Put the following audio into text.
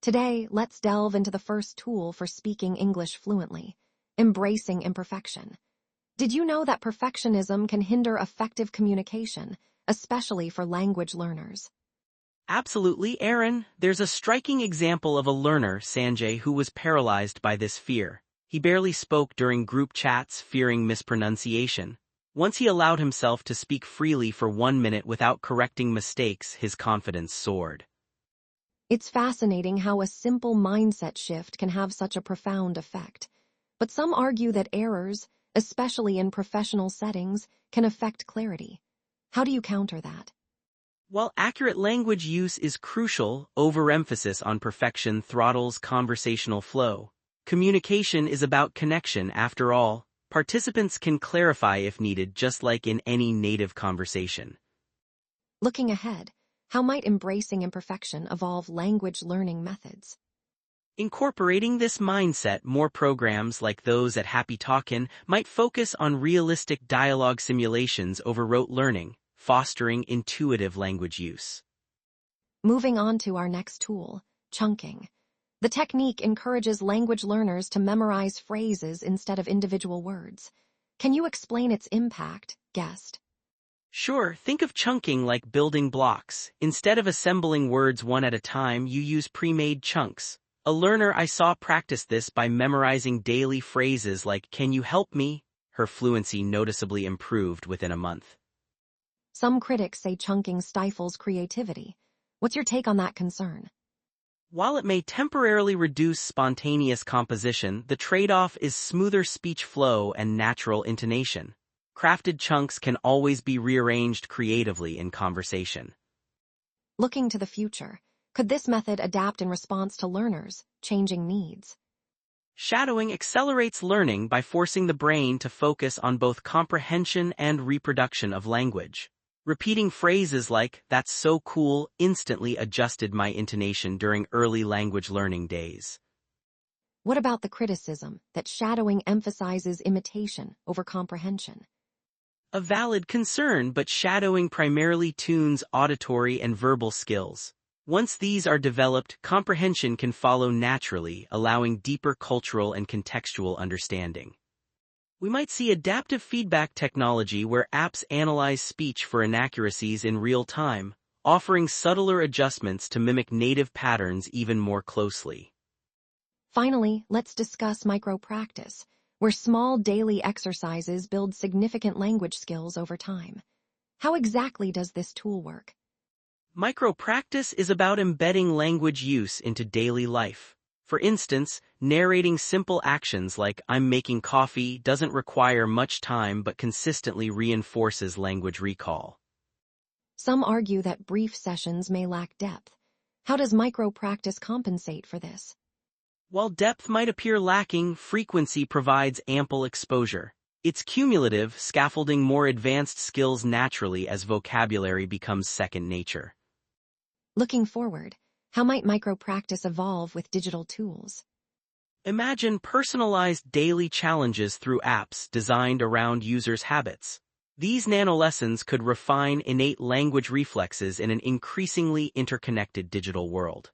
Today, let's delve into the first tool for speaking English fluently, embracing imperfection. Did you know that perfectionism can hinder effective communication, especially for language learners? Absolutely, Aaron. There's a striking example of a learner, Sanjay, who was paralyzed by this fear. He barely spoke during group chats, fearing mispronunciation. Once he allowed himself to speak freely for 1 minute without correcting mistakes, his confidence soared. It's fascinating how a simple mindset shift can have such a profound effect. But some argue that errors, especially in professional settings, can affect clarity. How do you counter that? While accurate language use is crucial, overemphasis on perfection throttles conversational flow. Communication is about connection after all. Participants can clarify if needed, just like in any native conversation. Looking ahead, how might embracing imperfection evolve language learning methods? Incorporating this mindset, more programs like those at HappyTalk might focus on realistic dialogue simulations over rote learning, fostering intuitive language use. Moving on to our next tool, chunking. The technique encourages language learners to memorize phrases instead of individual words. Can you explain its impact, guest? Sure, think of chunking like building blocks. Instead of assembling words one at a time, you use pre-made chunks. A learner I saw practice this by memorizing daily phrases like, "Can you help me?" Her fluency noticeably improved within a month. Some critics say chunking stifles creativity. What's your take on that concern? While it may temporarily reduce spontaneous composition, the trade-off is smoother speech flow and natural intonation. Crafted chunks can always be rearranged creatively in conversation. Looking to the future, could this method adapt in response to learners' changing needs? Shadowing accelerates learning by forcing the brain to focus on both comprehension and reproduction of language. Repeating phrases like, "That's so cool," instantly adjusted my intonation during early language learning days. What about the criticism that shadowing emphasizes imitation over comprehension? A valid concern, but shadowing primarily tunes auditory and verbal skills. Once these are developed, comprehension can follow naturally, allowing deeper cultural and contextual understanding. We might see adaptive feedback technology where apps analyze speech for inaccuracies in real time, offering subtler adjustments to mimic native patterns even more closely. Finally, let's discuss micro-practice, where small daily exercises build significant language skills over time. How exactly does this tool work? Micro-practice is about embedding language use into daily life. For instance, narrating simple actions like "I'm making coffee" doesn't require much time but consistently reinforces language recall. Some argue that brief sessions may lack depth. How does micro-practice compensate for this? While depth might appear lacking, frequency provides ample exposure. It's cumulative, scaffolding more advanced skills naturally as vocabulary becomes second nature. Looking forward, how might micro-practice evolve with digital tools? Imagine personalized daily challenges through apps designed around users' habits. These nano-lessons could refine innate language reflexes in an increasingly interconnected digital world.